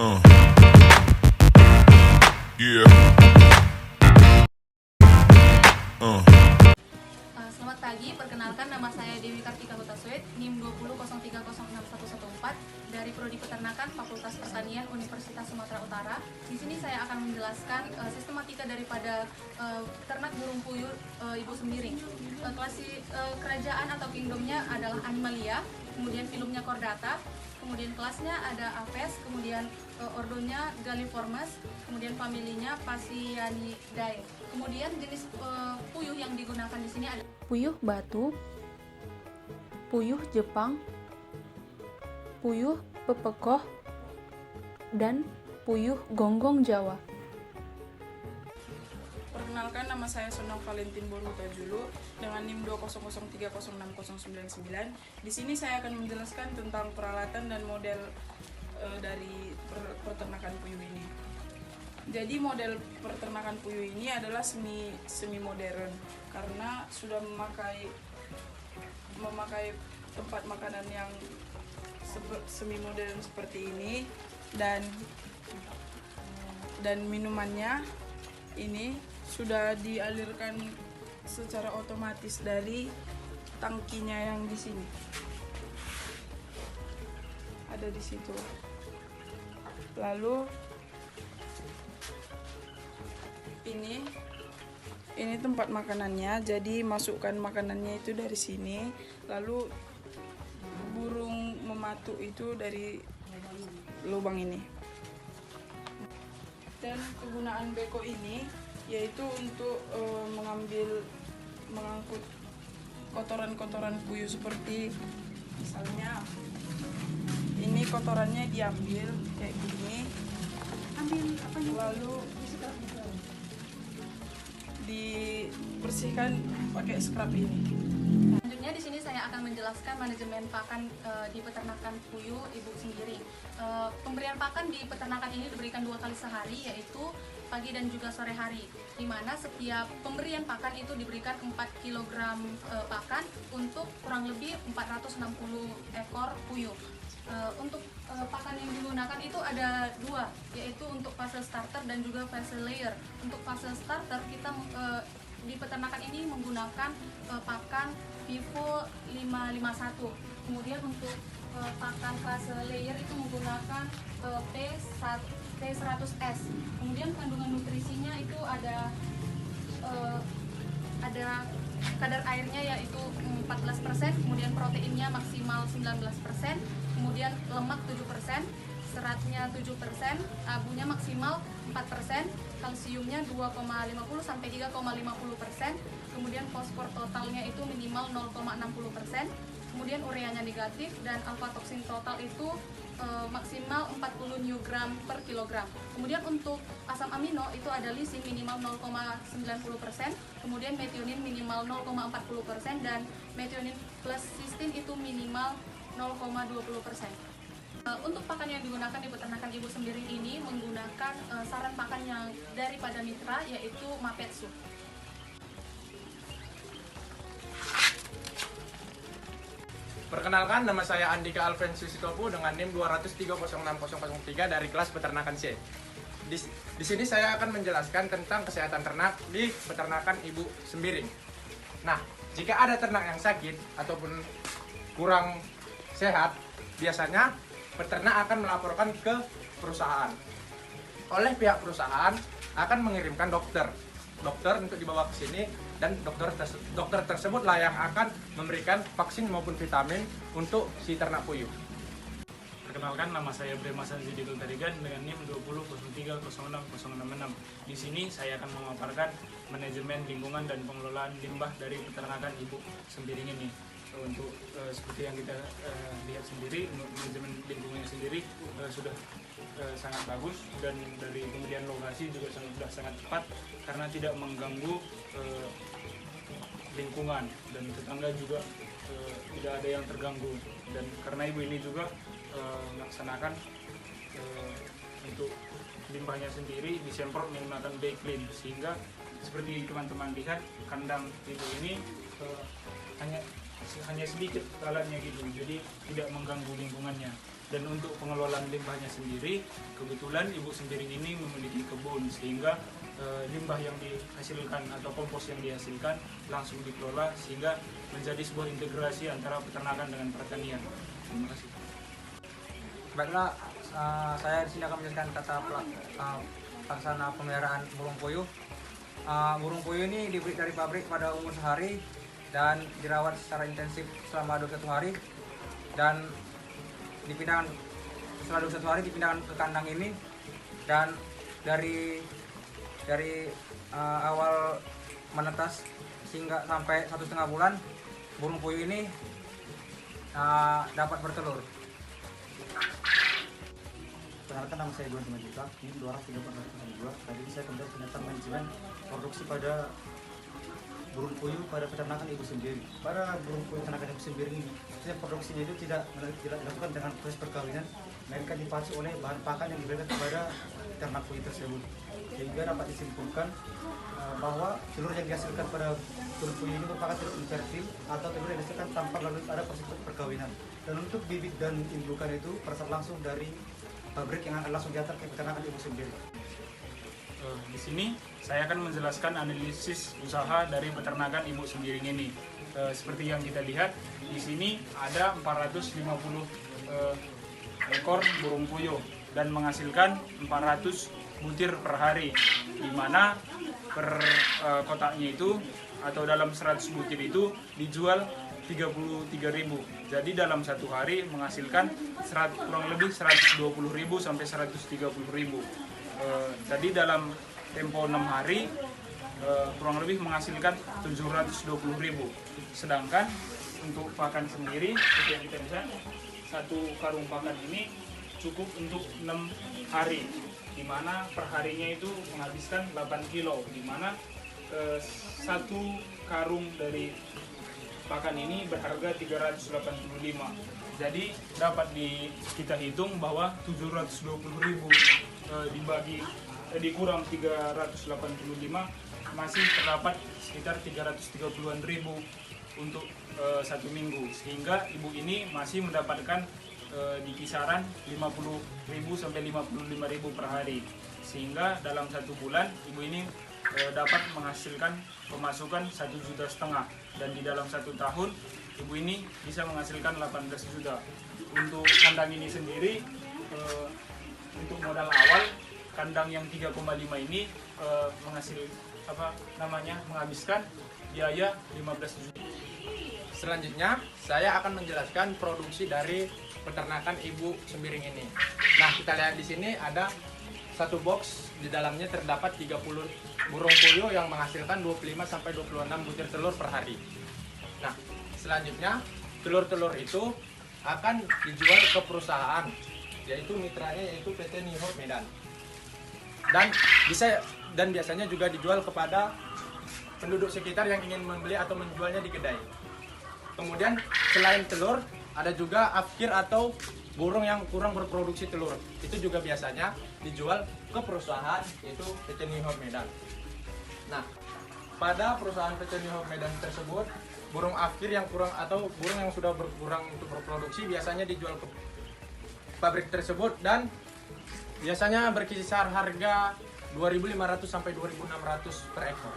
Uh. Yeah. Uh. Selamat pagi, perkenalkan nama saya Dewi Kartika Hutasweet, NIM 2003061114 dari Prodi Peternakan Fakultas Pertanian Universitas Sumatera Utara. Di sini saya akan menjelaskan sistematika daripada ternak burung puyuh ibu sembiring. Klasi kerajaan atau kingdomnya adalah Animalia, kemudian filumnya Chordata, kemudian kelasnya ada Aves, kemudian ordonya Galliformes, kemudian familinya Phasianidae. Kemudian jenis puyuh yang digunakan di sini ada puyuh batu, puyuh Jepang, puyuh pepekoh, dan puyuh gonggong Jawa. Perkenalkan, nama saya Sonong Valentin Borutajulu dengan NIM 200306099. Di sini saya akan menjelaskan tentang peralatan dan model dari peternakan puyuh ini. Jadi model peternakan puyuh ini adalah semi modern karena sudah memakai tempat makanan yang semi modern seperti ini, dan minumannya ini sudah dialirkan secara otomatis dari tangkinya yang di sini. Ada di situ. Lalu ini tempat makanannya, jadi masukkan makanannya itu dari sini, lalu burung mematuk itu dari lubang ini. Dan kegunaan beko ini yaitu untuk mengangkut kotoran-kotoran puyuh, seperti misalnya ini kotorannya diambil kayak gini, lalu dibersihkan pakai scrub ini. Selanjutnya di sini saya akan menjelaskan manajemen pakan di peternakan puyuh ibu sembiring. Pemberian pakan di peternakan ini diberikan 2 kali sehari, yaitu pagi dan juga sore hari, di mana setiap pemberian pakan itu diberikan 4 kg pakan untuk kurang lebih 460 ekor puyuh. Untuk pakan yang digunakan itu ada 2, yaitu untuk fase starter dan juga fase layer. Untuk fase starter kita di peternakan ini menggunakan pakan Vivo 551. Kemudian untuk pakan fase layer itu menggunakan P100S. Kemudian kandungan nutrisinya itu ada kadar airnya yaitu 14%, kemudian proteinnya maksimal 19%, kemudian lemak 7%, seratnya 7%, abunya maksimal 4%, kalsiumnya 2,50 sampai 3,50%, kemudian fosfor totalnya itu minimal 0,60%, kemudian ureanya negatif, dan alfa toksin total itu maksimal 40 mg per kilogram. Kemudian untuk asam amino itu ada lisin minimal 0,90%, kemudian metionin minimal 0,40%, dan metionin plus cysteine itu minimal 0,20%. Untuk pakan yang digunakan di peternakan ibu sembiring ini menggunakan saran pakan yang daripada mitra, yaitu Mapetsu. Perkenalkan, nama saya Andika Alfensius Sitopu dengan NIM 200306003 dari kelas peternakan C. Di sini saya akan menjelaskan tentang kesehatan ternak di peternakan ibu sembiring. Nah, jika ada ternak yang sakit ataupun kurang sehat, biasanya peternak akan melaporkan ke perusahaan. Oleh pihak perusahaan akan mengirimkan dokter untuk dibawa ke sini, dan dokter tersebutlah yang akan memberikan vaksin maupun vitamin untuk si ternak puyuh. Perkenalkan, nama saya Brema Sanzididul Tarigan dengan NIM 200306066. Di sini saya akan memaparkan manajemen lingkungan dan pengelolaan limbah dari peternakan ibu sembiring ini. Untuk seperti yang kita lihat sendiri, manajemen lingkungannya sendiri sudah sangat bagus, dan dari pemilihan lokasi juga sudah sangat tepat karena tidak mengganggu lingkungan, dan tetangga juga tidak ada yang terganggu. Dan karena ibu ini juga melaksanakan untuk limbahnya sendiri disemprot menggunakan Baclean, sehingga seperti teman-teman lihat kandang ibu ini hanya sedikit alatnya gitu, jadi tidak mengganggu lingkungannya. Dan untuk pengelolaan limbahnya sendiri, kebetulan Ibu Sembiring ini memiliki kebun, sehingga limbah yang dihasilkan atau kompos yang dihasilkan langsung dikelola sehingga menjadi sebuah integrasi antara peternakan dengan pertanian. Terima kasih. Baiklah, saya di sini akan menjelaskan tata pelaksana pemeliharaan burung puyuh. Burung puyuh ini dibeli dari pabrik pada umur sehari dan dirawat secara intensif selama 21 hari dan dipindahkan setelah 21 hari dipindahkan ke kandang ini. Dan dari awal menetas hingga sampai 1,5 bulan burung puyuh ini dapat bertelur. Perkenalkan, nama saya Iwan Simanjuntak, NIM 23402. Kali ini saya kembali tentang manajemen produksi pada burung puyuh pada peternakan Ibu Sembiring. Pada burung puyuh peternakan Ibu Sembiring ini, produksinya itu tidak dilakukan dengan proses perkawinan, melainkan dipacu oleh bahan pakan yang diberikan kepada ternak puyuh tersebut. Sehingga dapat disimpulkan bahwa telur yang dihasilkan pada burung puyuh ini merupakan telur infertil atau telur yang dihasilkan tanpa melalui ada proses perkawinan. Dan untuk bibit dan indukan itu berasal langsung dari pabrik yang akan langsung diantar ke peternakan Ibu Sembiring. Di sini saya akan menjelaskan analisis usaha dari peternakan Ibu Sembiring ini. Seperti yang kita lihat di sini ada 450 ekor burung puyuh dan menghasilkan 400 butir per hari, di mana per kotaknya itu atau dalam 100 butir itu dijual 33.000. Jadi dalam satu hari menghasilkan kurang lebih 120.000 sampai 130.000. Jadi dalam tempo 6 hari kurang lebih menghasilkan 720.000. Sedangkan untuk pakan sendiri seperti yang kita lihat, satu karung pakan ini cukup untuk 6 hari, di mana perharinya itu menghabiskan 8 kilo, di mana satu karung dari pakan ini berharga 385. Jadi dapat kita hitung bahwa 720.000 dikurang 385 masih terdapat sekitar 330-an ribu untuk satu minggu, sehingga ibu ini masih mendapatkan di kisaran 50.000 sampai 55.000 per hari, sehingga dalam satu bulan ibu ini dapat menghasilkan pemasukan 1,5 juta, dan di dalam satu tahun ibu ini bisa menghasilkan 18 juta. Untuk kandang ini sendiri, untuk modal awal kandang yang 3,5 ini menghabiskan biaya 15 juta. Selanjutnya saya akan menjelaskan produksi dari peternakan Ibu Sembiring ini. Nah, kita lihat di sini ada satu box, di dalamnya terdapat 30 burung puyuh yang menghasilkan 25 sampai 26 butir telur per hari. Nah, selanjutnya telur-telur itu akan dijual ke perusahaan, yaitu mitranya yaitu PT New Hope Medan. Dan biasanya juga dijual kepada penduduk sekitar yang ingin membeli atau menjualnya di kedai. Kemudian selain telur, ada juga afkir atau burung yang kurang berproduksi telur. Itu juga biasanya dijual ke perusahaan, yaitu PT New Hope Medan. Nah, pada perusahaan PT New Hope Medan tersebut, burung afkir yang kurang atau burung yang sudah berkurang untuk berproduksi biasanya dijual ke pabrik tersebut, dan biasanya berkisar harga 2.500 sampai 2.600 per ekor.